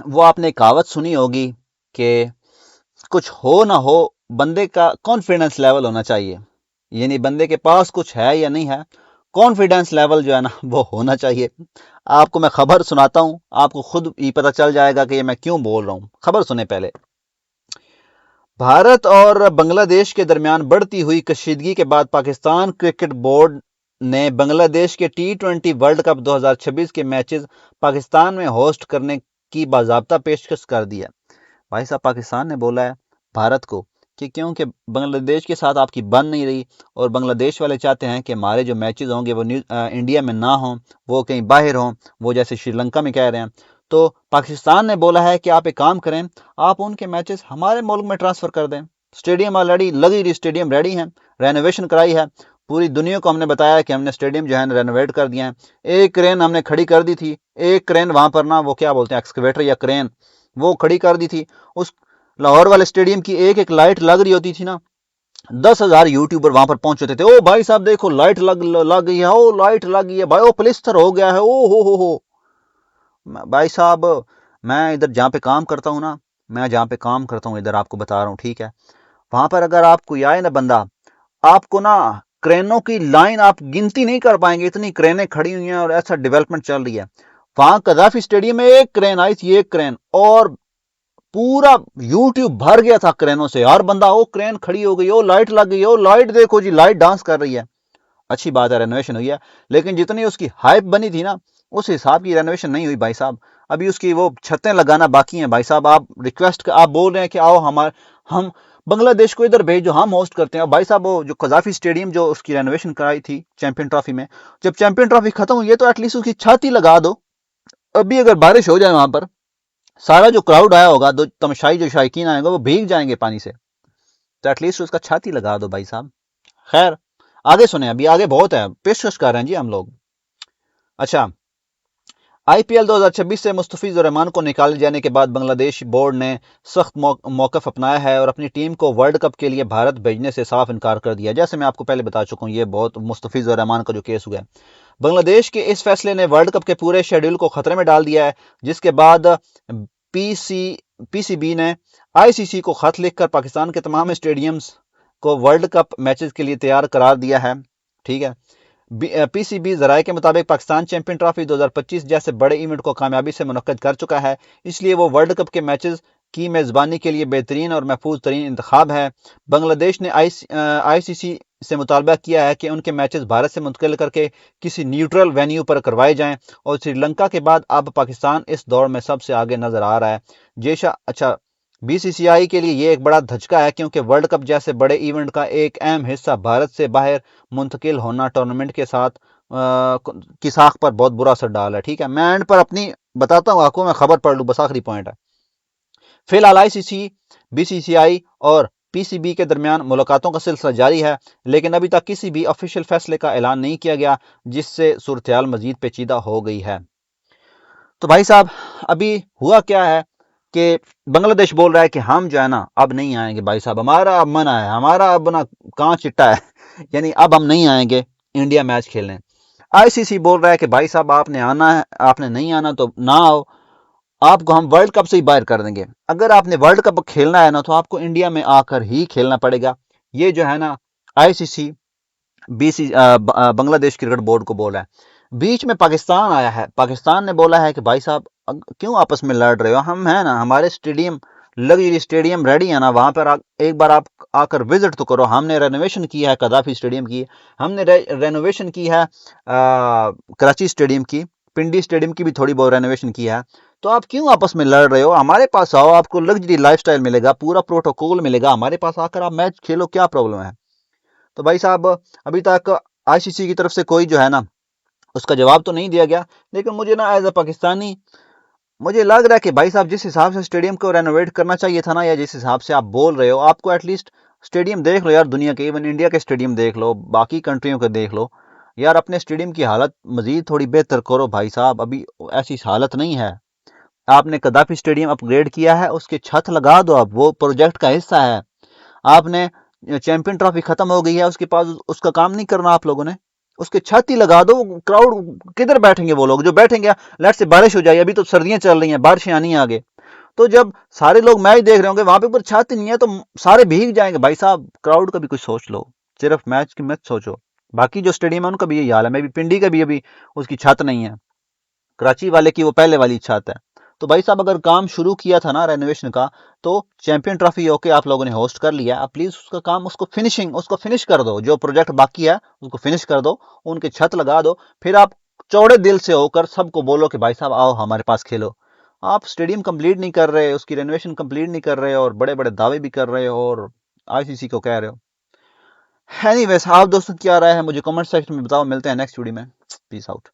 وہ آپ نے کہاوت سنی ہوگی کہ کچھ ہو نہ ہو بندے کا کانفیڈنس لیول ہونا چاہیے، یعنی بندے کے پاس کچھ ہے یا نہیں ہے، کانفیڈنس لیول جو ہے نا وہ ہونا چاہیے۔ آپ کو میں خبر سناتا ہوں، آپ کو خود ہی پتہ چل جائے گا کہ یہ میں کیوں بول رہا ہوں۔ خبر سنیں پہلے۔ بھارت اور بنگلہ دیش کے درمیان بڑھتی ہوئی کشیدگی کے بعد پاکستان کرکٹ بورڈ نے بنگلہ دیش کے T20 ورلڈ کپ 2026 کے میچز پاکستان میں ہوسٹ کرنے کی باضابطہ پیشکش کر دی ہے۔ بھائی صاحب پاکستان نے بولا ہے بھارت کو کہ کیونکہ بنگلہ دیش کے ساتھ آپ کی بن نہیں رہی اور بنگلہ دیش والے چاہتے ہیں کہ ہمارے جو میچز ہوں گے وہ انڈیا میں نہ ہوں، وہ کہیں باہر ہوں، وہ جیسے شری لنکا میں کہہ رہے ہیں، تو پاکستان نے بولا ہے کہ آپ ایک کام کریں، آپ ان کے میچز ہمارے ملک میں ٹرانسفر کر دیں۔ اسٹیڈیم آلریڈی لگی رہی، اسٹیڈیم ریڈی ہیں، رینوویشن کرائی ہے، پوری دنیا کو ہم نے بتایا کہ ہم نے اسٹیڈیم جو ہے رینوویٹ کر دیا ہے۔ ایک کرین ہم نے کھڑی کر دی تھی، ایک کرین وہاں پر نا وہ کیا بولتے ہیں ایکسکیویٹر یا کرین، وہ کھڑی کر دی تھی۔ اس لاہور والے اسٹیڈیم کی ایک ایک لائٹ لگ رہی ہوتی تھی نا، 10,000 یوٹیوبر وہاں پر پہنچتے تھے، او بھائی صاحب دیکھو لائٹ لگ گئی ہے، او لائٹ لگ گئی ہے بھائی، او پلسٹر ہو گیا ہے، او ہو۔ بھائی صاحب میں ادھر جہاں پہ کام کرتا ہوں نا، ادھر آپ کو بتا رہا ہوں، ٹھیک ہے، وہاں پر اگر آپ کو آئے نا بندہ، آپ کو نا کرینوں کی لائن آپ گنتی نہیں کر پائیں گے، اتنی کرینیں کھڑی ہوئی ہیں اور ایسا ڈیولپمنٹ چل رہی ہے۔ وہاں قذافی اسٹیڈیم میں ایک کرین آئی تھی، ایک کرین، اور پورا یوٹیوب بھر گیا تھا کرینوں سے، ہر بندہ او کرین کھڑی ہو گئی، او لائٹ لگ گئی، او لائٹ دیکھو جی، لائٹ ڈانس کر رہی ہے۔ اچھی بات ہے رینوویشن ہوئی ہے، لیکن جتنی اس کی ہائپ بنی تھی نا اس حساب کی رینوویشن نہیں ہوئی بھائی صاحب۔ ابھی اس کی وہ چھتیں لگانا باقی ہیں بھائی صاحب۔ آپ ریکویسٹ آپ بول رہے ہیں کہ آؤ ہم بنگلہ دیش کو ادھر بھیج جو، ہم ہوسٹ کرتے ہیں۔ بھائی صاحب وہ جو قذافی اسٹیڈیم جو اس کی رینوویشن کرائی تھی چیمپئن ٹرافی میں، جب چیمپئن ٹرافی ختم ہوئی ہے تو ایٹ لیسٹ اس کی چھت ہی لگا دو۔ ابھی اگر بارش ہو جائے وہاں پر، سارا جو کراؤڈ آیا ہوگا، دو تماشائی جو شائقین آئے گا وہ بھیگ جائیں گے پانی سے، تو ایٹ لیسٹ اس کا چھت ہی لگا دو بھائی صاحب۔ خیر آگے سنیں، ابھی آگے بہت ہے، پیشکش کر رہے ہیں جی ہم لوگ۔ اچھا، آئی پی ایل 2026 سے مستفیض الرحمان کو نکالے جانے کے بعد بنگلہ دیش بورڈ نے سخت موقف اپنایا ہے اور اپنی ٹیم کو ورلڈ کپ کے لیے بھارت بھیجنے سے صاف انکار کر دیا۔ جیسے میں آپ کو پہلے بتا چکا ہوں، یہ بہت مستفیض الرحمان کا جو کیس ہوا ہے، بنگلہ دیش کے اس فیصلے نے ورلڈ کپ کے پورے شیڈول کو خطرے میں ڈال دیا ہے، جس کے بعد پی سی بی نے آئی سی سی کو خط لکھ کر پاکستان کے تمام اسٹیڈیمز کو ورلڈ کپ میچز کے لیے تیار قرار دیا ہے، ٹھیک ہے۔ پی سی بی ذرائع کے مطابق پاکستان چیمپئن ٹرافی 2025 جیسے بڑے ایونٹ کو کامیابی سے منعقد کر چکا ہے، اس لیے وہ ورلڈ کپ کے میچز کی میزبانی کے لیے بہترین اور محفوظ ترین انتخاب ہے۔ بنگلہ دیش نے آئی سی سی سے مطالبہ کیا ہے کہ ان کے میچز بھارت سے منتقل کر کے کسی نیوٹرل وینیو پر کروائے جائیں، اور سری لنکا کے بعد اب پاکستان اس دور میں سب سے آگے نظر آ رہا ہے۔ اچھا، بی سی سی آئی کے لیے یہ ایک بڑا دھچکا ہے، کیونکہ ورلڈ کپ جیسے بڑے ایونٹ کا ایک اہم حصہ بھارت سے باہر منتقل ہونا ٹورنامنٹ کے ساتھ کی ساکھ پر بہت برا اثر ڈال ہے، ٹھیک ہے۔ میں اینڈ پر اپنی بتاتا ہوں آپ کو، میں خبر پڑھ لوں، بس آخری پوائنٹ ہے۔ فی الحال آئی سی سی، بی سی سی آئی اور پی سی بی کے درمیان ملاقاتوں کا سلسلہ جاری ہے، لیکن ابھی تک کسی بھی آفیشیل فیصلے کا اعلان نہیں کیا گیا، جس سے صورتحال مزید پیچیدہ ہو گئی ہے۔ تو بھائی صاحب ابھی ہوا کیا ہے کہ بنگلہ دیش بول رہا ہے کہ ہم جو ہے نا اب نہیں آئیں گے بھائی صاحب، ہمارا اب منع ہے، ہمارا اب نا کہاں چٹا ہے، یعنی اب ہم نہیں آئیں گے انڈیا میچ کھیلنے۔ آئی سی سی بول رہا ہے کہ بھائی صاحب آپ نے آنا ہے، آپ نے نہیں آنا تو نہ آؤ، آپ کو ہم ورلڈ کپ سے ہی باہر کر دیں گے۔ اگر آپ نے ورلڈ کپ کھیلنا ہے نا تو آپ کو انڈیا میں آ کر ہی کھیلنا پڑے گا۔ یہ جو ہے نا آئی سی سی بنگلہ دیش کرکٹ بورڈ کو بولا ہے۔ بیچ میں پاکستان آیا ہے، پاکستان نے بولا ہے کہ بھائی صاحب کیوں آپس میں لڑ رہے ہو، ہم ہیں نا، ہمارے اسٹیڈیم لگی اسٹیڈیم ریڈی ہے نا، وہاں پر ایک بار آپ آ کر وزٹ تو کرو۔ ہم نے رینوویشن کی ہے قذافی اسٹیڈیم کی، ہم نے رینوویشن کی ہے کراچی اسٹیڈیم کی، پنڈی اسٹیڈیم کی بھی تھوڑی بہت رینوویشن کی ہے، تو آپ کیوں آپس میں لڑ رہے ہو؟ ہمارے پاس آؤ، آپ کو لگژری لائف سٹائل ملے گا، پورا پروٹوکول ملے گا، ہمارے پاس آ کر آپ میچ کھیلو، کیا پرابلم ہے؟ تو بھائی صاحب ابھی تک آئی سی سی کی طرف سے کوئی جو ہے نا اس کا جواب تو نہیں دیا گیا، لیکن مجھے نا ایز اے پاکستانی مجھے لگ رہا ہے کہ بھائی صاحب جس حساب سے اسٹیڈیم کو رینوویٹ کرنا چاہیے تھا نا، یا جس حساب سے آپ بول رہے ہو، آپ کو ایٹ لیسٹ اسٹیڈیم دیکھ لو یار، دنیا کے ایون انڈیا کے اسٹیڈیم دیکھ لو، باقی کنٹریوں کے دیکھ لو یار، اپنے اسٹیڈیم کی حالت مزید تھوڑی بہتر کرو بھائی صاحب، ابھی ایسی حالت نہیں ہے۔ آپ نے قذافی اسٹیڈیم اپ گریڈ کیا ہے، اس کے چھت لگا دو، اب وہ پروجیکٹ کا حصہ ہے۔ آپ نے چیمپئن ٹرافی ختم ہو گئی ہے، اس کے پاس اس کا کام نہیں کرنا آپ لوگوں نے، اس کے چھت ہی لگا دو. کراؤڈ کدھر بیٹھیں گے وہ لوگ جو بیٹھیں گے؟ لیٹ سے بارش ہو جائے, ابھی تو سردیاں چل رہی ہیں, بارشیں آنی ہیں آگے, تو جب سارے لوگ میچ دیکھ رہے ہوں گے وہاں پہ اوپر چھت نہیں ہے تو سارے بھیگ جائیں گے. بھائی صاحب کراؤڈ کا بھی کچھ سوچ لو, صرف میچ کی مت سوچو. باقی جو اسٹیڈیم ہے ان کا بھی یہی حال ہے. میں بھی پنڈی کا بھی ابھی اس کی چھت نہیں ہے, کراچی والے کی وہ پہلے والی چھت ہے. تو بھائی صاحب اگر کام شروع کیا تھا نا رینوویشن کا, تو چیمپئن ٹرافی اوکے آپ لوگوں نے ہوسٹ کر لیا, اب پلیز اس کا کام اس کو فنش کر دو. جو پروجیکٹ باقی ہے اس کو فنش کر دو, ان کے چھت لگا دو, پھر آپ چوڑے دل سے ہو کر سب کو بولو کہ بھائی صاحب آؤ ہمارے پاس کھیلو. آپ اسٹیڈیم کمپلیٹ نہیں کر رہے, اس کی رینوویشن کمپلیٹ نہیں کر رہے, اور بڑے بڑے دعوے بھی کر رہے ہو اور آئی سی سی کو کہہ رہے ہو. اینی ویز آپ دوستوں کیا رائے ہے مجھے کمنٹ سیکشن میں بتاؤ. ملتے ہیں نیکسٹ ویڈیو میں. پیس آؤٹ.